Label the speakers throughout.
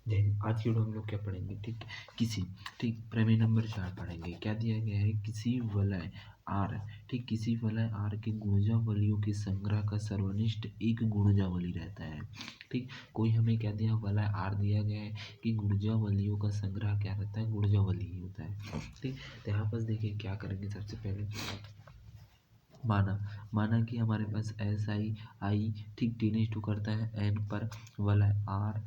Speaker 1: जय हिंद। आज की वीडियो हम लोग क्या पढ़ेंगे, ठीक प्रमेय नंबर 4 पढ़ेंगे। क्या दिया गया है, किसी वलय आर, किसी वलय आर के गुणजावलियों के संग्रह का सर्वनिष्ठ एक गुणजावली रहता है। ठीक, कोई हमें क्या दिया, वलय आर दिया गया है कि गुणजावलियों का संग्रह क्या रहता है, गुणजावली ही होता है। ठीक, तो यहाँ पर देखिए क्या करेंगे। सबसे पहले माना कि हमारे पास एस आई ठीक टेनिस टू करता है एन पर वलय आर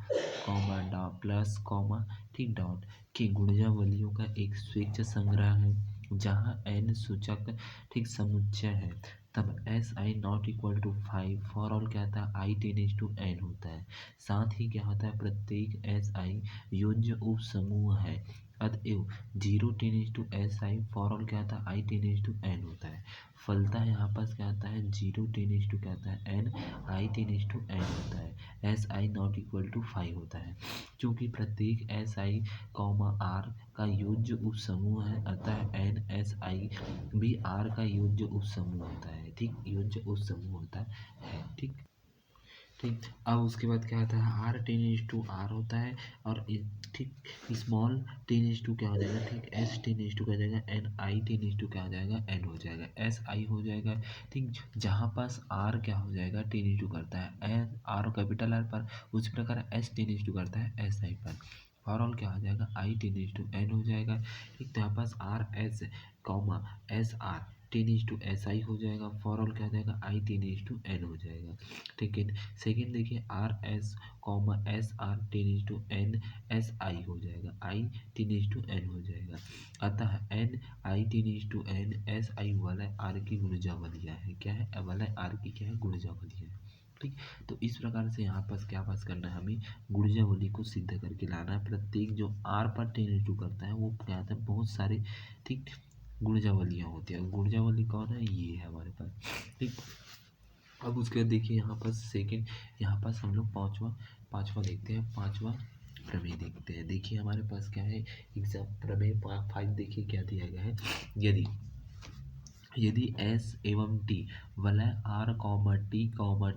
Speaker 1: कॉमा डा प्लस कॉमा ठीक डॉट की गुणजावलियों का एक स्वेच्छ संग्रह है जहाँ एन सूचक ठीक समुच्चय है, तब s i not equal to 5 for all क्या था, आई टेनिस टू एन होता है। साथ ही क्या होता है, प्रत्येक एस आई योज्य उप समूह है, अतएव 0 tends to S i for all क्या था, आई टेनिस टू एन होता है। फलता यहाँ पास क्या आता है, 0 टेनिस टू क्या आता है, n i tends to n होता है। S i not equal to 5 होता है। क्योंकि प्रत्येक एस आई कॉमा आर का योज्य उप समूह है, अतः एन एस आई भी आर का योज्य उप समूह होता है। ठीक, योज्य उप समूह होता है। ठीक, अब उसके बाद क्या आता है, r ten is to r होता है और ठीक स्मॉल टेन इज टू क्या हो जाएगा, ठीक एस टेन इज टू क्या हो जाएगा, n I ten is to क्या हो जाएगा, एन हो जाएगा, एस आई हो जाएगा। ठीक, जहाँ पास आर क्या हो जाएगा, टेन इज टू करता है एन आर कैपिटल आर पर, उसी प्रकार एस टेन इज टू करता है एस आई पर, फॉर ऑल क्या हो जाएगा, I ten is to N हो जाएगा। ठीक, तो यहाँ पास R S comma S R ten is to S I हो जाएगा, फॉर ऑल क्या हो जाएगा, I ten is to N हो जाएगा। ठीक है, सेकेंड देखिए R S comma S R ten is to N S I हो जाएगा, I ten is to N हो जाएगा। अतः N I ten is to N S आई वाला आर की गुणजावलियाँ है, क्या है, वाला आर की क्या है, गुणजावलियाँ है। ठीक, तो इस प्रकार से यहाँ पर क्या पास करना है, हमें गुणजावली को सिद्ध करके लाना है। प्रत्येक जो आर पर टेन इज टू करता है वो क्या होता है, बहुत सारे ठीक गुणजावलियाँ होती है। गुणजावली कौन है, ये है हमारे पास। ठीक, अब उसके बाद देखिए यहाँ पर सेकंड, यहाँ पास हम लोग पाँचवा देखते हैं, पाँचवा प्रमेय देखते हैं। देखिए हमारे पास क्या है, एग्जाम प्रमेय 5 देखिए क्या दिया गया है। यदि एस एवं टी वलय R comma T comma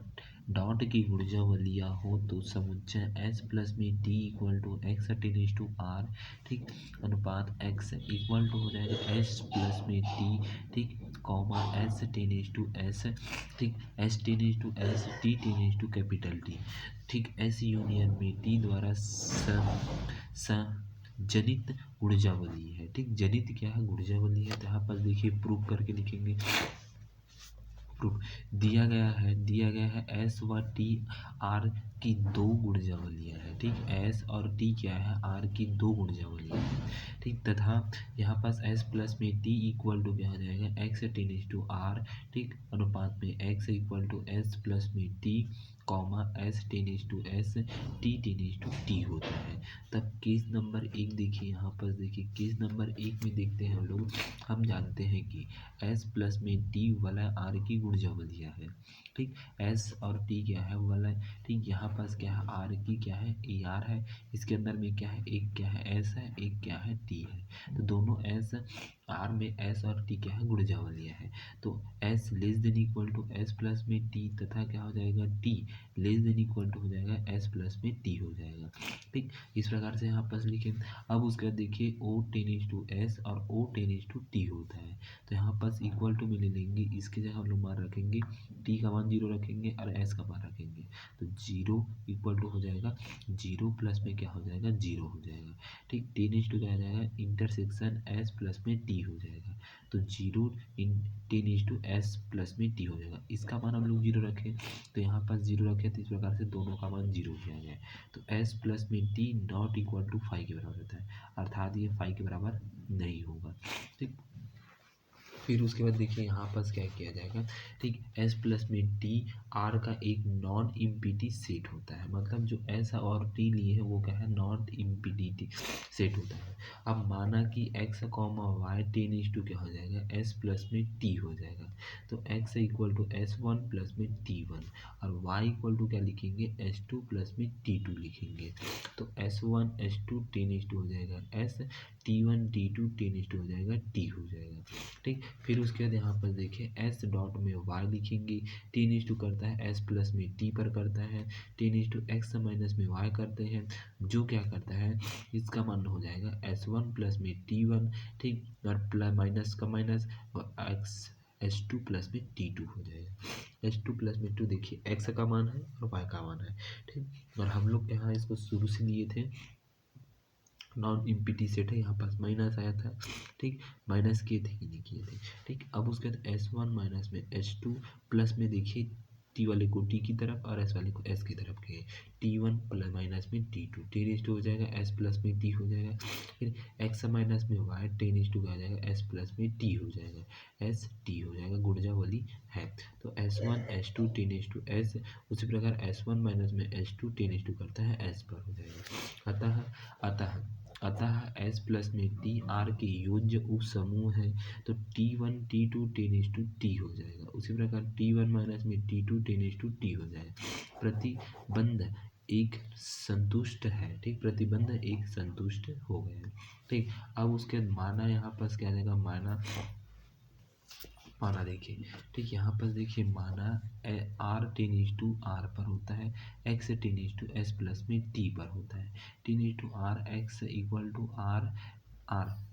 Speaker 1: dot की गुणजावलियाँ हो तो समुच्चय एस प्लस में T equal to x tennis to R ठीक अनुपात एक्स इक्वल टू हो जाएगा एस प्लस में टी ठीक comma S tennis to S ठीक S tennis to S T tennis to capital T ठीक एस यूनियन में टी द्वारा जनित ऊर्जावली है। ठीक, जनित क्या है, ऊर्जावली है। तो यहाँ पर देखिए प्रूफ करके लिखेंगे। प्रूफ दिया गया है एस व टी आर की दो गुणजावलियाँ हैं। ठीक, एस और टी क्या है, आर की दो गुणजावलियाँ हैं। ठीक, तथा यहाँ पास एस प्लस में टी इक्वल टू क्या हो जाएगा, एक्स टेनिस टू आर ठीक अनुपात में x equal to S plus में T comma S tennis to S T tennis to T होता है। तब केस नंबर 1 देखिए, यहाँ पर देखिए केस नंबर 1 में देखते हैं हम लोग। हम जानते हैं कि एस प्लस में टी वाला आर की गुणजावलियाँ है। ठीक, एस और टी क्या है, वाला ठीक यहाँ पास क्या है, आर की क्या है, ए आर है। इसके अंदर में क्या है, एक क्या है एस है, एक क्या है टी है। तो दोनों एस आर में एस और टी क्या है, गुणजावलियाँ है। तो s less than equal to S plus में टी तथा क्या हो जाएगा, t less than equal to हो जाएगा एस प्लस में टी हो जाएगा। ठीक, इस प्रकार से यहाँ पर लिखें। अब उसके बाद देखिए ओ टेन इज टू एस और ओ टेन इज टू टी होता है। तो यहाँ पास इक्वल टू में ले लेंगे, इसके जगह हम लोग मान रखेंगे टी का मान 0 रखेंगे और एस का मान रखेंगे। तो 0 इक्वल टू हो जाएगा 0 प्लस में क्या हो जाएगा, 0 हो जाएगा। ठीक, टेन इज टू क्या हो जाएगा, इंटरसेक्शन एस प्लस में टी हो जाएगा। तो 0 in ten is to S plus में टी हो जाएगा। इसका मान हम लोग 0 रखें, तो यहाँ पास 0 रखें, तो इस प्रकार से दोनों का मान 0 किया जाए। तो एस प्लस में टी नॉट इक्वल टू 5 के बराबर होता है, अर्थात ये 5 के बराबर नहीं होगा। ठीक, फिर उसके बाद देखिए यहाँ पर क्या किया जाएगा। ठीक, एस प्लस में टी आर का एक नॉन इम्पीटी सेट होता है। मतलब जो एस और टी लिए है वो क्या है, नॉन इम्पीटी सेट होता है। अब माना कि x comma y ten is to क्या हो जाएगा, एस प्लस में टी हो जाएगा। तो x equal to S one plus में टी वन और वाई इक्वल टू क्या लिखेंगे, एस टू प्लस में टी टू लिखेंगे। तो S one S two ten is to हो जाएगा S, T one T two ten is to हो जाएगा टी हो जाएगा। ठीक, फिर उसके बाद यहाँ पर देखिए एस डॉट में वाई लिखेंगे, टेन इज टू करता है एस प्लस में टी पर करता है, ten is to x minus में वाई करते हैं, जो क्या करता है इसका मान हो जाएगा एस वन प्लस में टी वन, ठीक, और प्लस माइनस का माइनस और एक्स एच टू प्लस में टी टू हो जाएगा। एच टू प्लस में टू देखिए एक्स का मान है और वाई का मान है, ठीक, और हम लोग यहाँ इसको शुरू से लिए थे नॉन इम्पिटी सेट है, यहाँ पास माइनस आया था, ठीक, माइनस किए थे कि नहीं किए थे, ठीक। अब उसके बाद एस वन माइनस में एच टू प्लस में देखिए टी वाले को टी की तरफ और एस वाले को एस की तरफ के, टी वन प्लस माइनस में T two, ten is to हो जाएगा एस प्लस में टी हो जाएगा, फिर एक्स माइनस में वाई टेन इज टू आ जाएगा एस प्लस में टी हो जाएगा, एस टी हो जाएगा, गुणजावली है। तो S one H two ten is to S, उसी प्रकार एस वन माइनस में H two ten is to करता है एस पर हो जाएगा। अतः एस प्लस में टी आर के योज्य उप समूह है, तो T one T two ten is to T हो जाएगा, उसी प्रकार टी वन माइनस में T two ten is to T हो जाएगा। प्रतिबंध एक संतुष्ट है, ठीक, प्रतिबंध एक संतुष्ट हो गया, ठीक। अब उसके बाद माना यहाँ पर क्या आ जाएगा, माना देखिए, ठीक, यहाँ पर देखिए माना R ten is to R पर होता है, x ten is to S plus में टी पर होता है, ten is to R x equal to R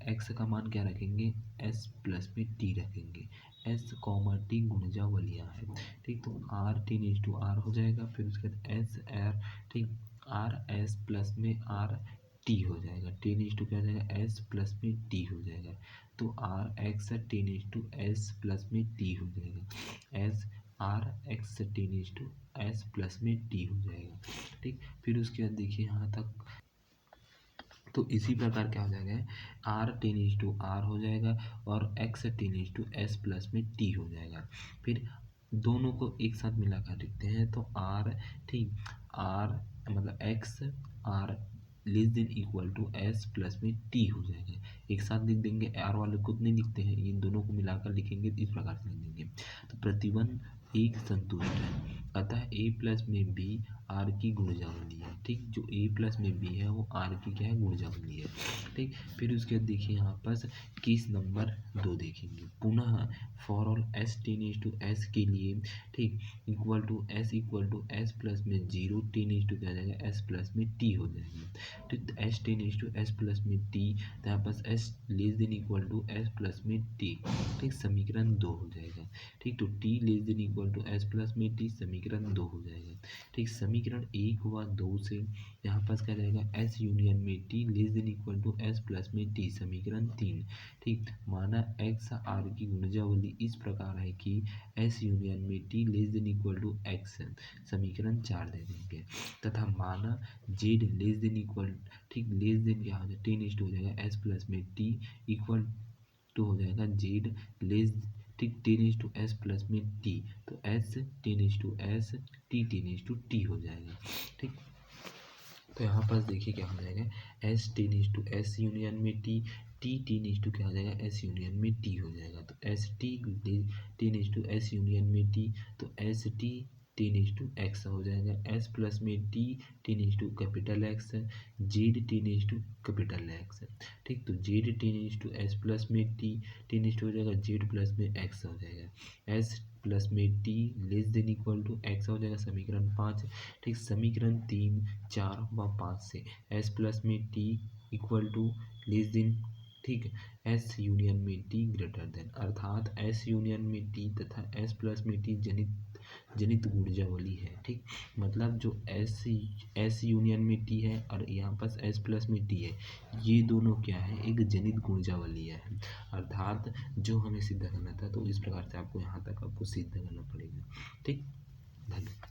Speaker 1: x का मान क्या रखेंगे एस प्लस में टी रखेंगे, एस कॉमा टी गुणजावलियाँ है, ठीक। तो R ten is to R हो जाएगा, फिर उसके बाद एस आर, ठीक, आर एस प्लस में आर टी हो जाएगा, टेन इज टू क्या हो जाएगा एस प्लस में टी हो जाएगा, तो R x ten is to S plus में टी हो जाएगा, S R x ten is to S plus में टी हो जाएगा, ठीक। फिर उसके बाद देखिए यहाँ तक, तो इसी प्रकार क्या हो जाएगा R ten is to R हो जाएगा और x ten is to S plus में टी हो जाएगा। फिर दोनों को एक साथ मिलाकर लिखते हैं, तो आर, ठीक, आर मतलब x R less than equal to S plus में टी हो जाएगा, एक साथ लिख देंगे, आर वाले को नहीं लिखते हैं, इन दोनों को मिलाकर लिखेंगे तो इस प्रकार से लिख देंगे। तो प्रतिबंध एक संतुष्ट है, अतः ए प्लस में बी आर की गुणजावली है, ठीक, जो ए प्लस में बी है वो आर की क्या है गुणजावली है, ठीक। फिर उसके बाद देखिए यहाँ पर केस नंबर 2 देखेंगे, पुनः for all S ten is to S के लिए, ठीक, इक्वल टू एस प्लस में जीरो टेन इज टू क्या जाएगा एस प्लस में टी हो जाएगा, ठीक। तो S ten is to S plus में टी, तो यहाँ पर S less than equal to S plus में टी, ठीक, समीकरण 2 हो जाएगा, ठीक। तो T less than equal to S plus में टी समीकरण 2 हो जाएगा, ठीक। समीकरण 1 हुआ 2 से यहाँ पास क्या जाएगा एस यूनियन में T less than equal to S plus में टी समीकरण 3, ठीक। माना एक्स आर की गुणजावली इस प्रकार है कि एस यूनियन में T less than equal to x समीकरण 4 दे देंगे, तथा माना जेड लेस देन इक्वल, ठीक, लेस देन क्या हो जाएगा टेन इज टू हो जाएगा एस प्लस में टी इक्वल टू हो जाएगा जेड लेस, ठीक, ten is to S plus में टी, तो S ten is to S T ten is to T हो जाएगा, ठीक। तो यहाँ पर देखिए क्या हो जाएगा S ten is to S union में टी टेन इज टू क्या हो जाएगा एस यूनियन में टी हो जाएगा, तो S T ten is to S union में टी, तो S T ten is to x हो जाएगा, एस प्लस में T ten is to capital X, z ten is to capital X, ठीक। तो z ten is to S plus में T ten is to हो जाएगा z plus में x हो जाएगा, एस प्लस में T less than equal to x हो जाएगा समीकरण 5, ठीक। समीकरण 3 4 व 5 से एस प्लस में T equal to less than, ठीक, एस यूनियन में टी ग्रेटर देन, अर्थात एस यूनियन में टी तथा एस प्लस में टी जनित ऊर्जावली है, ठीक। मतलब जो एस यूनियन में टी है और यहाँ पर एस प्लस में टी है, ये दोनों क्या है एक जनित ऊर्जावली है, अर्थात जो हमें सिद्ध करना था, तो इस प्रकार से आपको यहाँ तक आपको सिद्ध करना पड़ेगा, ठीक। धन्यवाद।